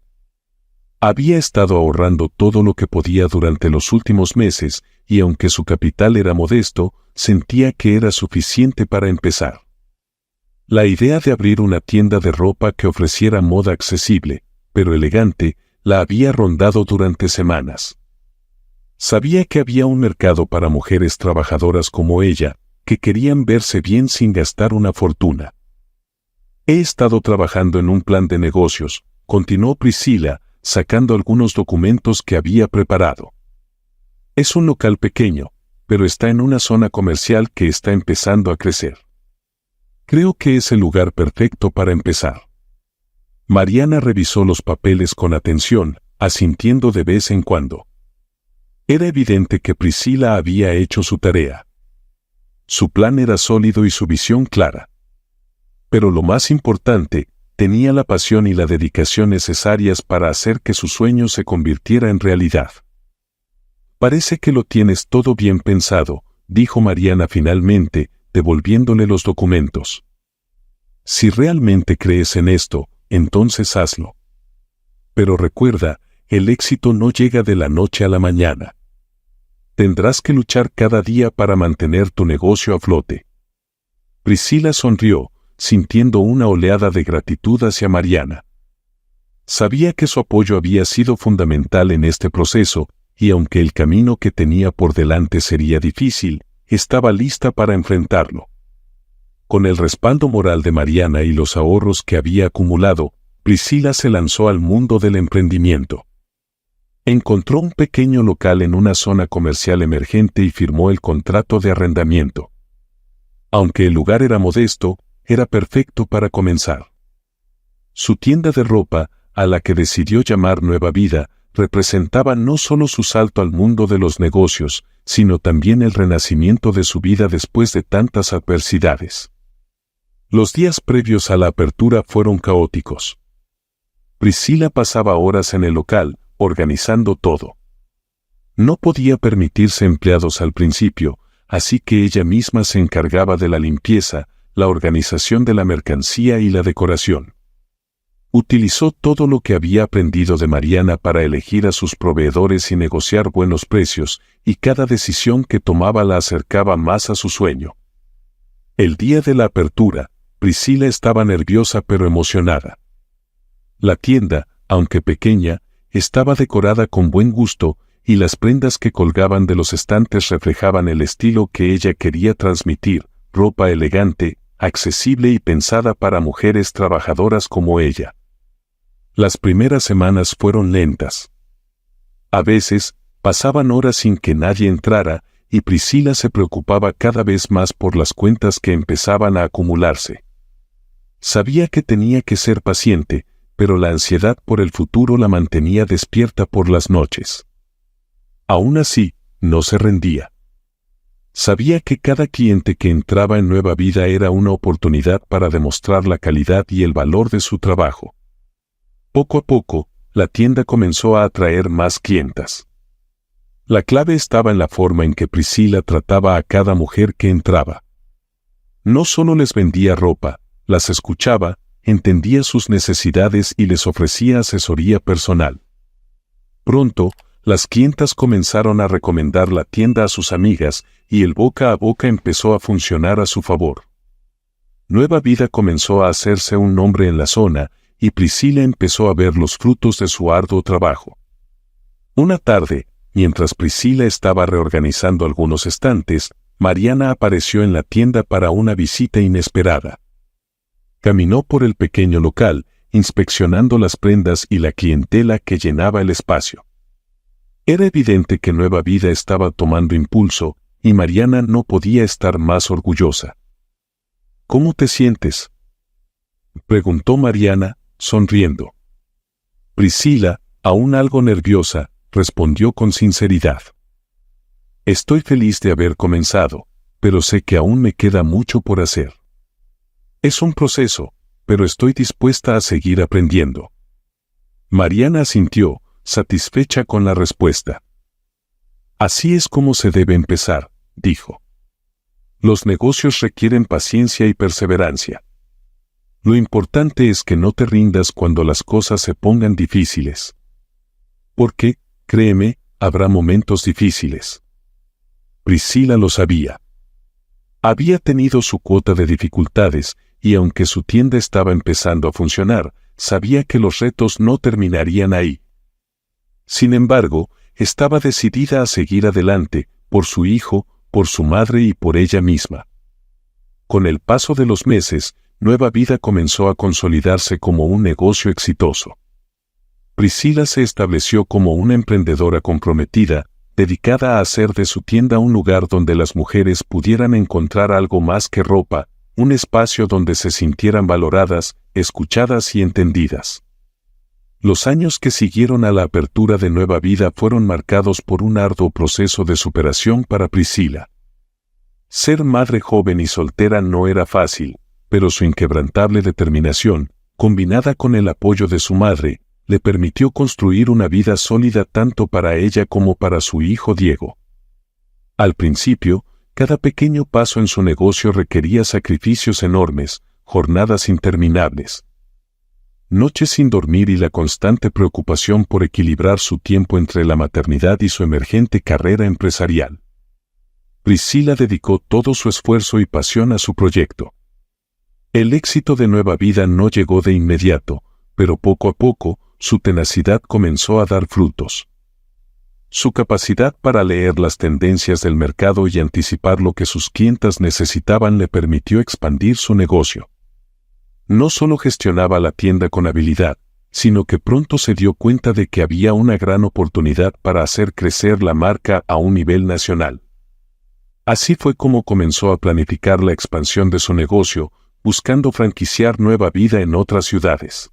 [SPEAKER 1] Había estado ahorrando todo lo que podía durante los últimos meses, y aunque su capital era modesto, sentía que era suficiente para empezar. La idea de abrir una tienda de ropa que ofreciera moda accesible, pero elegante, la había rondado durante semanas. Sabía que había un mercado para mujeres trabajadoras como ella, que querían verse bien sin gastar una fortuna. He estado trabajando en un plan de negocios, continuó Priscila, sacando algunos documentos que había preparado. Es un local pequeño, pero está en una zona comercial que está empezando a crecer. Creo que es el lugar perfecto para empezar. Mariana revisó los papeles con atención, asintiendo de vez en cuando. Era evidente que Priscila había hecho su tarea. Su plan era sólido y su visión clara. Pero lo más importante, tenía la pasión y la dedicación necesarias para hacer que su sueño se convirtiera en realidad. Parece que lo tienes todo bien pensado, dijo Mariana finalmente, devolviéndole los documentos. Si realmente crees en esto, entonces hazlo. Pero recuerda, el éxito no llega de la noche a la mañana. Tendrás que luchar cada día para mantener tu negocio a flote. Priscila sonrió, sintiendo una oleada de gratitud hacia Mariana. Sabía que su apoyo había sido fundamental en este proceso, y aunque el camino que tenía por delante sería difícil, estaba lista para enfrentarlo. Con el respaldo moral de Mariana y los ahorros que había acumulado, Priscila se lanzó al mundo del emprendimiento. Encontró un pequeño local en una zona comercial emergente y firmó el contrato de arrendamiento. Aunque el lugar era modesto, era perfecto para comenzar. Su tienda de ropa, a la que decidió llamar Nueva Vida, representaba no solo su salto al mundo de los negocios, sino también el renacimiento de su vida después de tantas adversidades. Los días previos a la apertura fueron caóticos. Priscila pasaba horas en el local, organizando todo. No podía permitirse empleados al principio, así que ella misma se encargaba de la limpieza, la organización de la mercancía y la decoración. Utilizó todo lo que había aprendido de Mariana para elegir a sus proveedores y negociar buenos precios, y cada decisión que tomaba la acercaba más a su sueño. El día de la apertura, Priscila estaba nerviosa pero emocionada. La tienda, aunque pequeña, estaba decorada con buen gusto, y las prendas que colgaban de los estantes reflejaban el estilo que ella quería transmitir, ropa elegante, accesible y pensada para mujeres trabajadoras como ella. Las primeras semanas fueron lentas. A veces, pasaban horas sin que nadie entrara, y Priscila se preocupaba cada vez más por las cuentas que empezaban a acumularse. Sabía que tenía que ser paciente, pero la ansiedad por el futuro la mantenía despierta por las noches. Aún así, no se rendía. Sabía que cada cliente que entraba en Nueva Vida era una oportunidad para demostrar la calidad y el valor de su trabajo. Poco a poco, la tienda comenzó a atraer más clientas. La clave estaba en la forma en que Priscila trataba a cada mujer que entraba. No solo les vendía ropa, las escuchaba, entendía sus necesidades y les ofrecía asesoría personal. Pronto, las clientas comenzaron a recomendar la tienda a sus amigas y el boca a boca empezó a funcionar a su favor. Nueva Vida comenzó a hacerse un nombre en la zona y Priscila empezó a ver los frutos de su arduo trabajo. Una tarde, mientras Priscila estaba reorganizando algunos estantes, Mariana apareció en la tienda para una visita inesperada. Caminó por el pequeño local, inspeccionando las prendas y la clientela que llenaba el espacio. Era evidente que Nueva Vida estaba tomando impulso, y Mariana no podía estar más orgullosa. ¿Cómo te sientes?, preguntó Mariana, sonriendo. Priscila, aún algo nerviosa, respondió con sinceridad. Estoy feliz de haber comenzado, pero sé que aún me queda mucho por hacer. Es un proceso, pero estoy dispuesta a seguir aprendiendo. Mariana asintió, satisfecha con la respuesta. Así es como se debe empezar, dijo. Los negocios requieren paciencia y perseverancia. Lo importante es que no te rindas cuando las cosas se pongan difíciles. Porque, créeme, habrá momentos difíciles. Priscila lo sabía. Había tenido su cuota de dificultades, y aunque su tienda estaba empezando a funcionar, sabía que los retos no terminarían ahí. Sin embargo, estaba decidida a seguir adelante, por su hijo, por su madre y por ella misma. Con el paso de los meses, Nueva Vida comenzó a consolidarse como un negocio exitoso. Priscila se estableció como una emprendedora comprometida, dedicada a hacer de su tienda un lugar donde las mujeres pudieran encontrar algo más que ropa, un espacio donde se sintieran valoradas, escuchadas y entendidas. Los años que siguieron a la apertura de Nueva Vida fueron marcados por un arduo proceso de superación para Priscila. Ser madre joven y soltera no era fácil, pero su inquebrantable determinación, combinada con el apoyo de su madre, le permitió construir una vida sólida tanto para ella como para su hijo Diego. Al principio, cada pequeño paso en su negocio requería sacrificios enormes, jornadas interminables, noches sin dormir y la constante preocupación por equilibrar su tiempo entre la maternidad y su emergente carrera empresarial. Priscila dedicó todo su esfuerzo y pasión a su proyecto. El éxito de Nueva Vida no llegó de inmediato, pero poco a poco, su tenacidad comenzó a dar frutos. Su capacidad para leer las tendencias del mercado y anticipar lo que sus clientas necesitaban le permitió expandir su negocio. No solo gestionaba la tienda con habilidad, sino que pronto se dio cuenta de que había una gran oportunidad para hacer crecer la marca a un nivel nacional. Así fue como comenzó a planificar la expansión de su negocio, buscando franquiciar Nueva Vida en otras ciudades.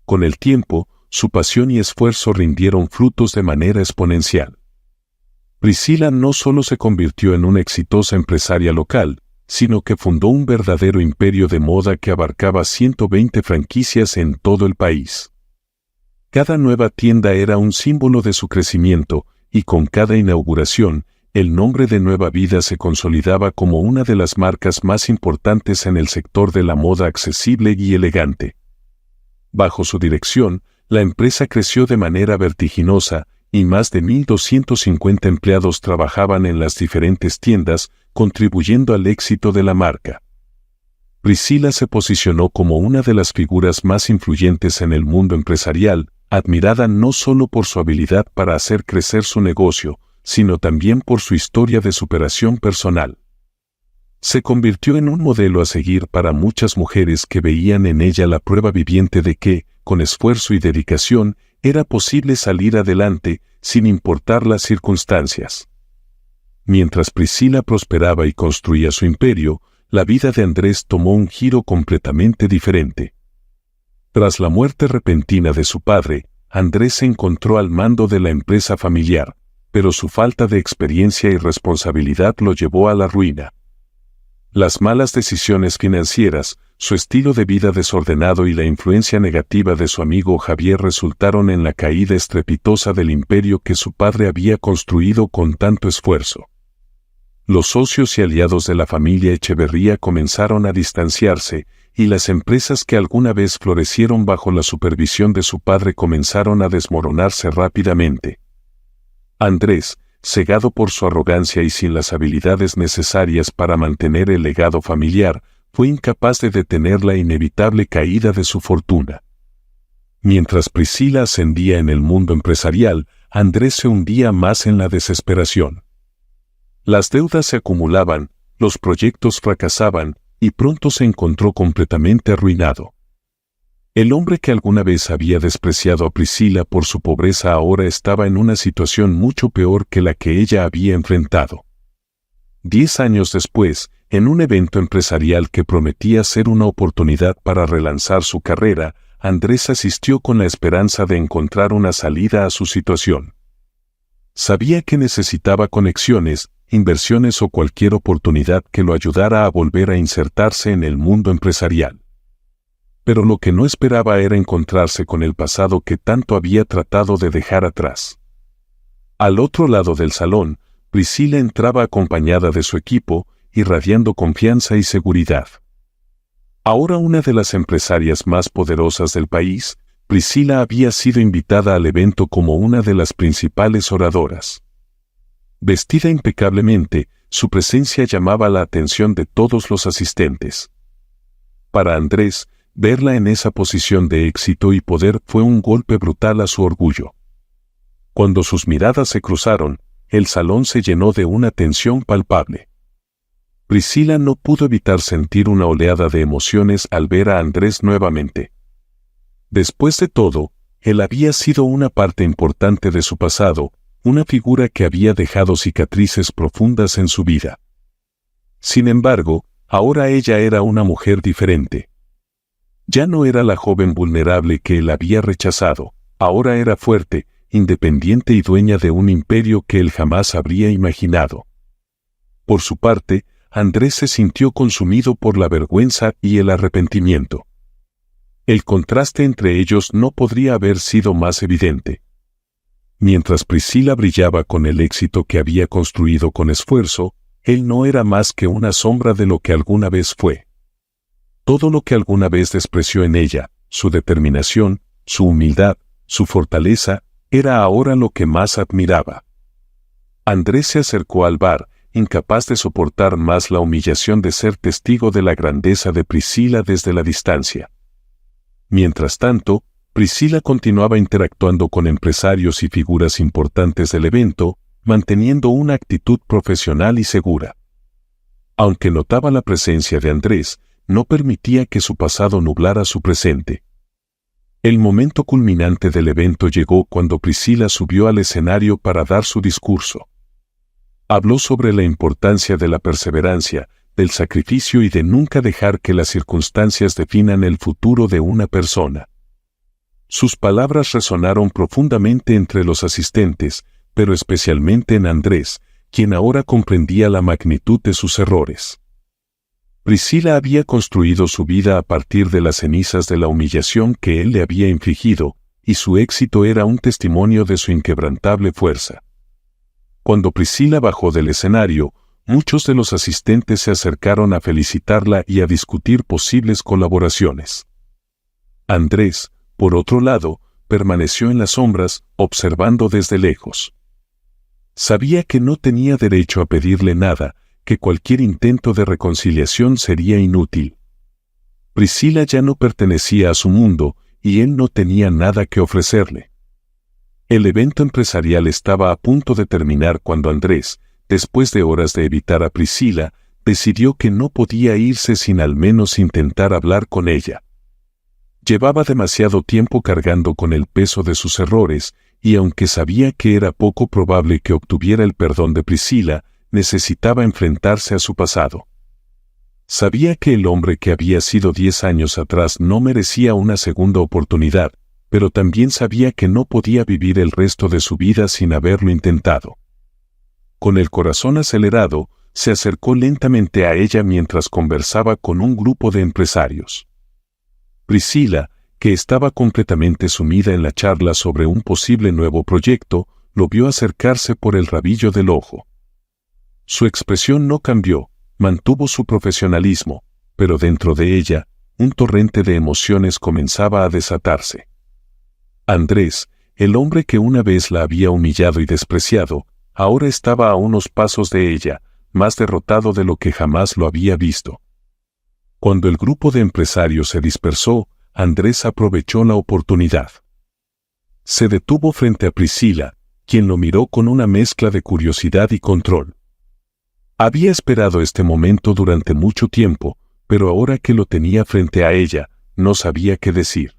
[SPEAKER 1] Con el tiempo, su pasión y esfuerzo rindieron frutos de manera exponencial. Priscila no solo se convirtió en una exitosa empresaria local, sino que fundó un verdadero imperio de moda que abarcaba 120 franquicias en todo el país. Cada nueva tienda era un símbolo de su crecimiento, y con cada inauguración, el nombre de Nueva Vida se consolidaba como una de las marcas más importantes en el sector de la moda accesible y elegante. Bajo su dirección, la empresa creció de manera vertiginosa, y más de 1,250 empleados trabajaban en las diferentes tiendas, contribuyendo al éxito de la marca. Priscila se posicionó como una de las figuras más influyentes en el mundo empresarial, admirada no solo por su habilidad para hacer crecer su negocio, sino también por su historia de superación personal. Se convirtió en un modelo a seguir para muchas mujeres que veían en ella la prueba viviente de que, con esfuerzo y dedicación, era posible salir adelante, sin importar las circunstancias. Mientras Priscila prosperaba y construía su imperio, la vida de Andrés tomó un giro completamente diferente. Tras la muerte repentina de su padre, Andrés se encontró al mando de la empresa familiar, pero su falta de experiencia y responsabilidad lo llevó a la ruina. Las malas decisiones financieras, su estilo de vida desordenado y la influencia negativa de su amigo Javier resultaron en la caída estrepitosa del imperio que su padre había construido con tanto esfuerzo. Los socios y aliados de la familia Echeverría comenzaron a distanciarse, y las empresas que alguna vez florecieron bajo la supervisión de su padre comenzaron a desmoronarse rápidamente. Andrés, cegado por su arrogancia y sin las habilidades necesarias para mantener el legado familiar, fue incapaz de detener la inevitable caída de su fortuna. Mientras Priscila ascendía en el mundo empresarial, Andrés se hundía más en la desesperación. Las deudas se acumulaban, los proyectos fracasaban, y pronto se encontró completamente arruinado. El hombre que alguna vez había despreciado a Priscila por su pobreza ahora estaba en una situación mucho peor que la que ella había enfrentado. 10 años después, en un evento empresarial que prometía ser una oportunidad para relanzar su carrera, Andrés asistió con la esperanza de encontrar una salida a su situación. Sabía que necesitaba conexiones, inversiones o cualquier oportunidad que lo ayudara a volver a insertarse en el mundo empresarial. Pero lo que no esperaba era encontrarse con el pasado que tanto había tratado de dejar atrás. Al otro lado del salón, Priscila entraba acompañada de su equipo, irradiando confianza y seguridad. Ahora una de las empresarias más poderosas del país, Priscila había sido invitada al evento como una de las principales oradoras. Vestida impecablemente, su presencia llamaba la atención de todos los asistentes. Para Andrés, verla en esa posición de éxito y poder fue un golpe brutal a su orgullo. Cuando sus miradas se cruzaron, el salón se llenó de una tensión palpable. Priscila no pudo evitar sentir una oleada de emociones al ver a Andrés nuevamente. Después de todo, él había sido una parte importante de su pasado, una figura que había dejado cicatrices profundas en su vida. Sin embargo, ahora ella era una mujer diferente. Ya no era la joven vulnerable que él había rechazado, ahora era fuerte, independiente y dueña de un imperio que él jamás habría imaginado. Por su parte, Andrés se sintió consumido por la vergüenza y el arrepentimiento. El contraste entre ellos no podría haber sido más evidente. Mientras Priscila brillaba con el éxito que había construido con esfuerzo, él no era más que una sombra de lo que alguna vez fue. Todo lo que alguna vez despreció en ella, su determinación, su humildad, su fortaleza, era ahora lo que más admiraba. Andrés se acercó al bar, incapaz de soportar más la humillación de ser testigo de la grandeza de Priscila desde la distancia. Mientras tanto, Priscila continuaba interactuando con empresarios y figuras importantes del evento, manteniendo una actitud profesional y segura. Aunque notaba la presencia de Andrés, no permitía que su pasado nublara su presente. El momento culminante del evento llegó cuando Priscila subió al escenario para dar su discurso. Habló sobre la importancia de la perseverancia, del sacrificio y de nunca dejar que las circunstancias definan el futuro de una persona. Sus palabras resonaron profundamente entre los asistentes, pero especialmente en Andrés, quien ahora comprendía la magnitud de sus errores. Priscila había construido su vida a partir de las cenizas de la humillación que él le había infligido, y su éxito era un testimonio de su inquebrantable fuerza. Cuando Priscila bajó del escenario, muchos de los asistentes se acercaron a felicitarla y a discutir posibles colaboraciones. Andrés, por otro lado, permaneció en las sombras, observando desde lejos. Sabía que no tenía derecho a pedirle nada, que cualquier intento de reconciliación sería inútil. Priscila ya no pertenecía a su mundo, y él no tenía nada que ofrecerle. El evento empresarial estaba a punto de terminar cuando Andrés, después de horas de evitar a Priscila, decidió que no podía irse sin al menos intentar hablar con ella. Llevaba demasiado tiempo cargando con el peso de sus errores, y aunque sabía que era poco probable que obtuviera el perdón de Priscila, necesitaba enfrentarse a su pasado. Sabía que el hombre que había sido 10 años atrás no merecía una segunda oportunidad, pero también sabía que no podía vivir el resto de su vida sin haberlo intentado. Con el corazón acelerado, se acercó lentamente a ella mientras conversaba con un grupo de empresarios. Priscila, que estaba completamente sumida en la charla sobre un posible nuevo proyecto, lo vio acercarse por el rabillo del ojo. Su expresión no cambió, mantuvo su profesionalismo, pero dentro de ella, un torrente de emociones comenzaba a desatarse. Andrés, el hombre que una vez la había humillado y despreciado, ahora estaba a unos pasos de ella, más derrotado de lo que jamás lo había visto. Cuando el grupo de empresarios se dispersó, Andrés aprovechó la oportunidad. Se detuvo frente a Priscila, quien lo miró con una mezcla de curiosidad y control. Había esperado este momento durante mucho tiempo, pero ahora que lo tenía frente a ella, no sabía qué decir.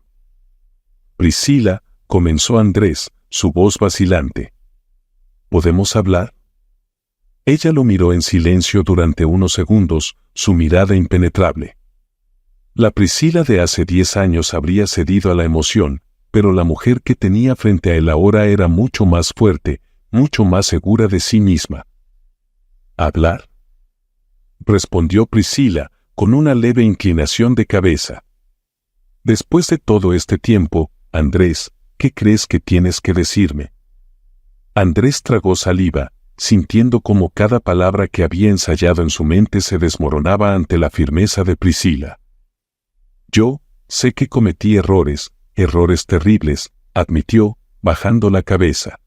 [SPEAKER 1] Priscila, comenzó Andrés, su voz vacilante. ¿Podemos hablar? Ella lo miró en silencio durante unos segundos, su mirada impenetrable. La Priscila de hace 10 años habría cedido a la emoción, pero la mujer que tenía frente a él ahora era mucho más fuerte, mucho más segura de sí misma. ¿Hablar? Respondió Priscila, con una leve inclinación de cabeza. Después de todo este tiempo, Andrés, ¿qué crees que tienes que decirme? Andrés tragó saliva, sintiendo como cada palabra que había ensayado en su mente se desmoronaba ante la firmeza de Priscila. Yo, sé que cometí errores terribles, admitió, bajando la cabeza.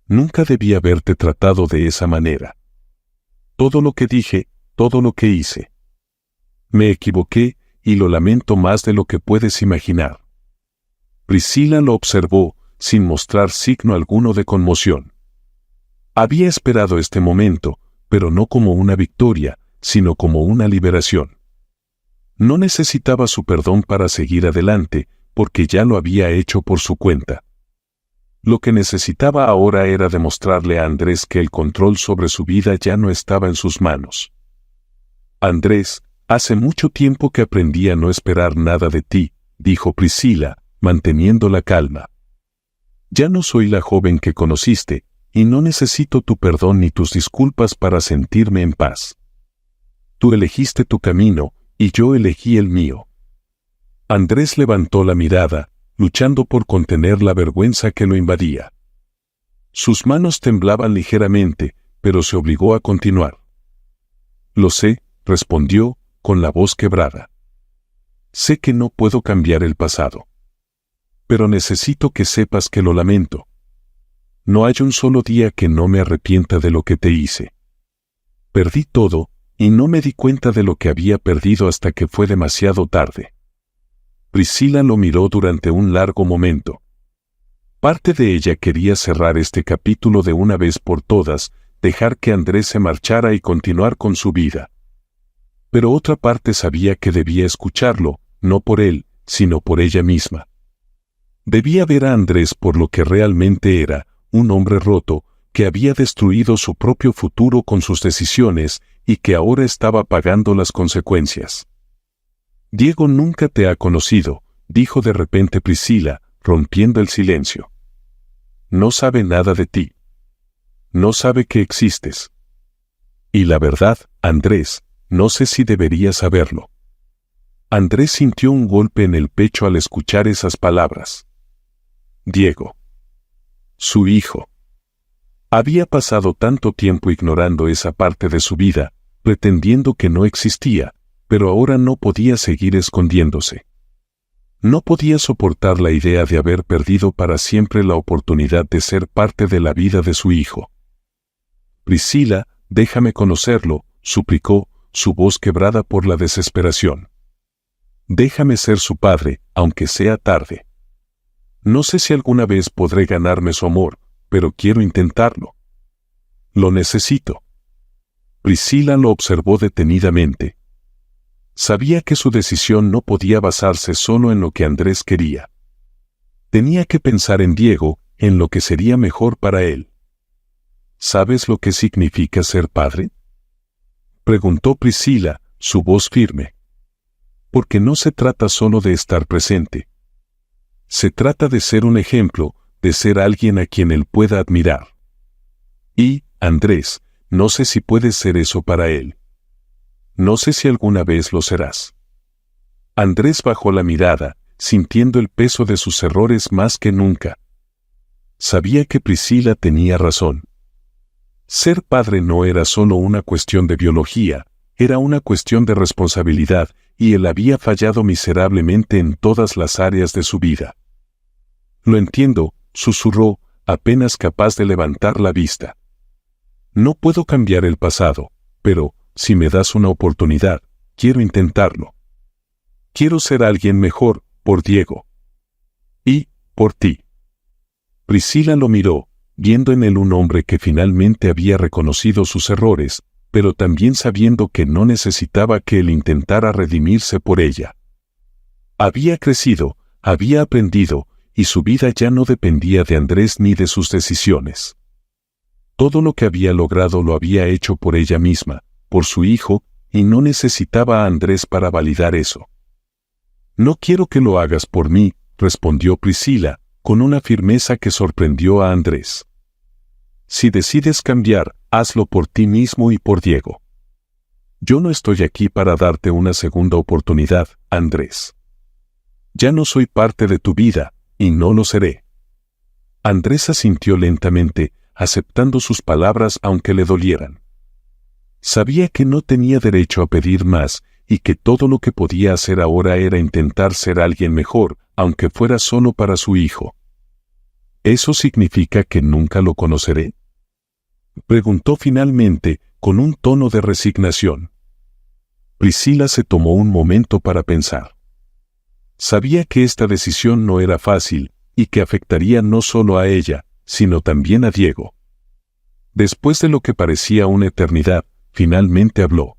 [SPEAKER 1] Nunca debí haberte tratado de esa manera. Todo lo que dije, todo lo que hice. Me equivoqué, y lo lamento más de lo que puedes imaginar. Priscila lo observó, sin mostrar signo alguno de conmoción. Había esperado este momento, pero no como una victoria, sino como una liberación. No necesitaba su perdón para seguir adelante, porque ya lo había hecho por su cuenta. Lo que necesitaba ahora era demostrarle a Andrés que el control sobre su vida ya no estaba en sus manos. Andrés, hace mucho tiempo que aprendí a no esperar nada de ti, dijo Priscila, manteniendo la calma. Ya no soy la joven que conociste, y no necesito tu perdón ni tus disculpas para sentirme en paz. Tú elegiste tu camino, y yo elegí el mío. Andrés levantó la mirada, luchando por contener la vergüenza que lo invadía. Sus manos temblaban ligeramente, pero se obligó a continuar. Lo sé, respondió, con la voz quebrada. Sé que no puedo cambiar el pasado. Pero necesito que sepas que lo lamento. No hay un solo día que no me arrepienta de lo que te hice. Perdí todo, y no me di cuenta de lo que había perdido hasta que fue demasiado tarde. Priscila lo miró durante un largo momento. Parte de ella quería cerrar este capítulo de una vez por todas, dejar que Andrés se marchara y continuar con su vida. Pero otra parte sabía que debía escucharlo, no por él, sino por ella misma. Debía ver a Andrés por lo que realmente era, un hombre roto, que había destruido su propio futuro con sus decisiones y que ahora estaba pagando las consecuencias. Diego nunca te ha conocido, dijo de repente Priscila, rompiendo el silencio. No sabe nada de ti. No sabe que existes. Y la verdad, Andrés, no sé si debería saberlo. Andrés sintió un golpe en el pecho al escuchar esas palabras. Diego. Su hijo. Había pasado tanto tiempo ignorando esa parte de su vida, pretendiendo que no existía, pero ahora no podía seguir escondiéndose. No podía soportar la idea de haber perdido para siempre la oportunidad de ser parte de la vida de su hijo. Priscila, déjame conocerlo, suplicó, su voz quebrada por la desesperación. Déjame ser su padre, aunque sea tarde. No sé si alguna vez podré ganarme su amor, pero quiero intentarlo. Lo necesito. Priscila lo observó detenidamente. Sabía que su decisión no podía basarse solo en lo que Andrés quería. Tenía que pensar en Diego, en lo que sería mejor para él. ¿Sabes lo que significa ser padre? Preguntó Priscila, su voz firme. Porque no se trata solo de estar presente. Se trata de ser un ejemplo, de ser alguien a quien él pueda admirar. Y, Andrés, no sé si puedes ser eso para él. No sé si alguna vez lo serás. Andrés bajó la mirada, sintiendo el peso de sus errores más que nunca. Sabía que Priscila tenía razón. Ser padre no era solo una cuestión de biología, era una cuestión de responsabilidad, y él había fallado miserablemente en todas las áreas de su vida. Lo entiendo, susurró, apenas capaz de levantar la vista. No puedo cambiar el pasado, pero, si me das una oportunidad, quiero intentarlo. Quiero ser alguien mejor, por Diego. Y, por ti. Priscila lo miró, viendo en él un hombre que finalmente había reconocido sus errores, pero también sabiendo que no necesitaba que él intentara redimirse por ella. Había crecido, había aprendido, y su vida ya no dependía de Andrés ni de sus decisiones. Todo lo que había logrado lo había hecho por ella misma, por su hijo, y no necesitaba a Andrés para validar eso. No quiero que lo hagas por mí, respondió Priscila, con una firmeza que sorprendió a Andrés. Si decides cambiar, hazlo por ti mismo y por Diego. Yo no estoy aquí para darte una segunda oportunidad, Andrés. Ya no soy parte de tu vida, y no lo seré. Andrés asintió lentamente, aceptando sus palabras aunque le dolieran. Sabía que no tenía derecho a pedir más, y que todo lo que podía hacer ahora era intentar ser alguien mejor, aunque fuera solo para su hijo. ¿Eso significa que nunca lo conoceré? Preguntó finalmente, con un tono de resignación. Priscila se tomó un momento para pensar. Sabía que esta decisión no era fácil, y que afectaría no solo a ella, sino también a Diego. Después de lo que parecía una eternidad, finalmente habló.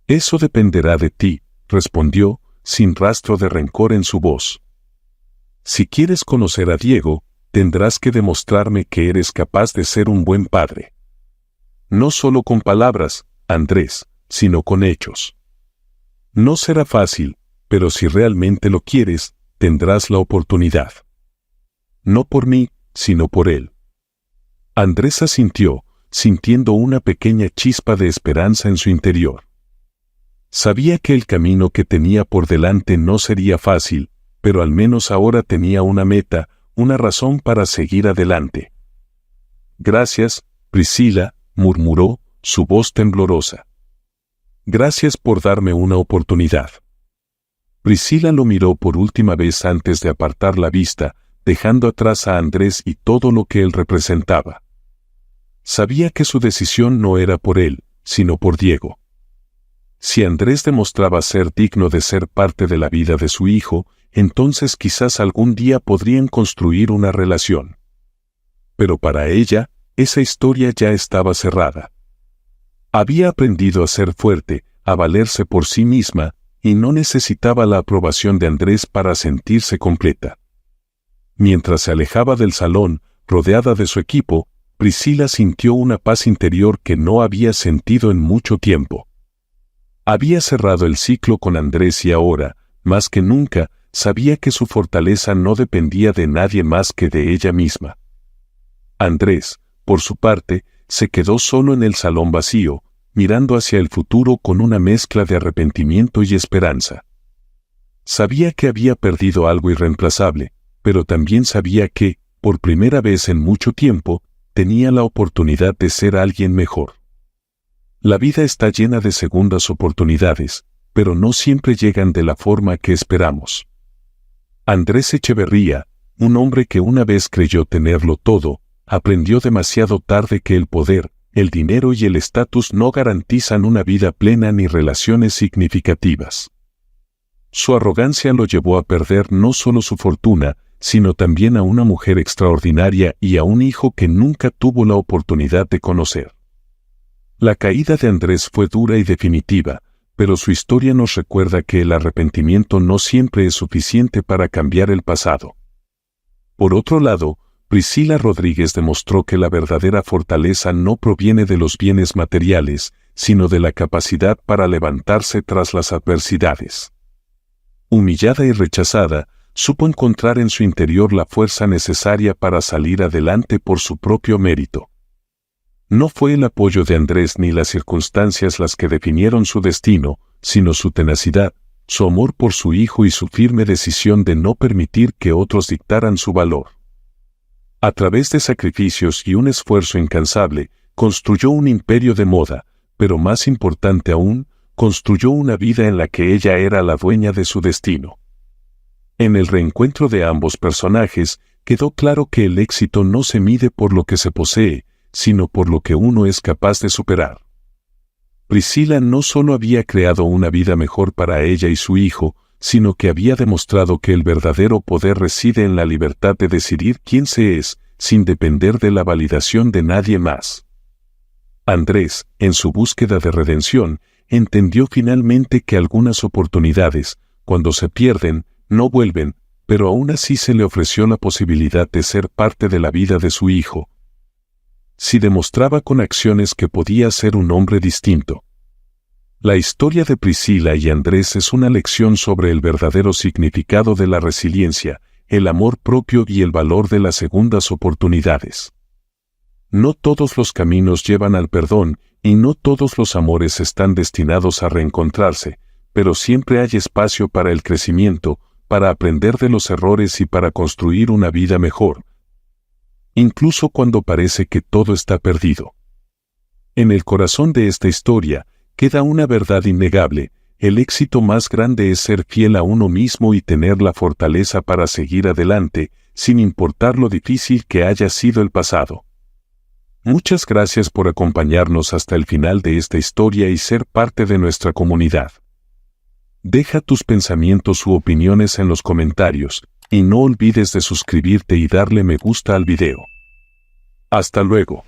[SPEAKER 1] Eso dependerá de ti, respondió, sin rastro de rencor en su voz. Si quieres conocer a Diego, tendrás que demostrarme que eres capaz de ser un buen padre. No solo con palabras, Andrés, sino con hechos. No será fácil, pero si realmente lo quieres, tendrás la oportunidad. No por mí, sino por él. Andrés asintió, sintiendo una pequeña chispa de esperanza en su interior. Sabía que el camino que tenía por delante no sería fácil, pero al menos ahora tenía una meta, una razón para seguir adelante. Gracias, Priscila, murmuró, su voz temblorosa. Gracias por darme una oportunidad. Priscila lo miró por última vez antes de apartar la vista, dejando atrás a Andrés y todo lo que él representaba. Sabía que su decisión no era por él, sino por Diego. Si Andrés demostraba ser digno de ser parte de la vida de su hijo, entonces quizás algún día podrían construir una relación. Pero para ella, esa historia ya estaba cerrada. Había aprendido a ser fuerte, a valerse por sí misma, y no necesitaba la aprobación de Andrés para sentirse completa. Mientras se alejaba del salón, rodeada de su equipo, Priscila sintió una paz interior que no había sentido en mucho tiempo. Había cerrado el ciclo con Andrés y ahora, más que nunca, sabía que su fortaleza no dependía de nadie más que de ella misma. Andrés, por su parte, se quedó solo en el salón vacío, mirando hacia el futuro con una mezcla de arrepentimiento y esperanza. Sabía que había perdido algo irreemplazable, pero también sabía que, por primera vez en mucho tiempo, tenía la oportunidad de ser alguien mejor. La vida está llena de segundas oportunidades, pero no siempre llegan de la forma que esperamos. Andrés Echeverría, un hombre que una vez creyó tenerlo todo, aprendió demasiado tarde que el poder, el dinero y el estatus no garantizan una vida plena ni relaciones significativas. Su arrogancia lo llevó a perder no solo su fortuna, sino también a una mujer extraordinaria y a un hijo que nunca tuvo la oportunidad de conocer. La caída de Andrés fue dura y definitiva, pero su historia nos recuerda que el arrepentimiento no siempre es suficiente para cambiar el pasado. Por otro lado, Priscila Rodríguez demostró que la verdadera fortaleza no proviene de los bienes materiales, sino de la capacidad para levantarse tras las adversidades. Humillada y rechazada, supo encontrar en su interior la fuerza necesaria para salir adelante por su propio mérito. No fue el apoyo de Andrés ni las circunstancias las que definieron su destino, sino su tenacidad, su amor por su hijo y su firme decisión de no permitir que otros dictaran su valor. A través de sacrificios y un esfuerzo incansable, construyó un imperio de moda, pero más importante aún, construyó una vida en la que ella era la dueña de su destino. En el reencuentro de ambos personajes, quedó claro que el éxito no se mide por lo que se posee, sino por lo que uno es capaz de superar. Priscila no solo había creado una vida mejor para ella y su hijo, sino que había demostrado que el verdadero poder reside en la libertad de decidir quién se es, sin depender de la validación de nadie más. Andrés, en su búsqueda de redención, entendió finalmente que algunas oportunidades, cuando se pierden, no vuelven, pero aún así se le ofreció la posibilidad de ser parte de la vida de su hijo, si demostraba con acciones que podía ser un hombre distinto. La historia de Priscila y Andrés es una lección sobre el verdadero significado de la resiliencia, el amor propio y el valor de las segundas oportunidades. No todos los caminos llevan al perdón, y no todos los amores están destinados a reencontrarse, pero siempre hay espacio para el crecimiento, para aprender de los errores y para construir una vida mejor, incluso cuando parece que todo está perdido. En el corazón de esta historia, queda una verdad innegable: el éxito más grande es ser fiel a uno mismo y tener la fortaleza para seguir adelante, sin importar lo difícil que haya sido el pasado. Muchas gracias por acompañarnos hasta el final de esta historia y ser parte de nuestra comunidad. Deja tus pensamientos u opiniones en los comentarios, y no olvides de suscribirte y darle me gusta al video. Hasta luego.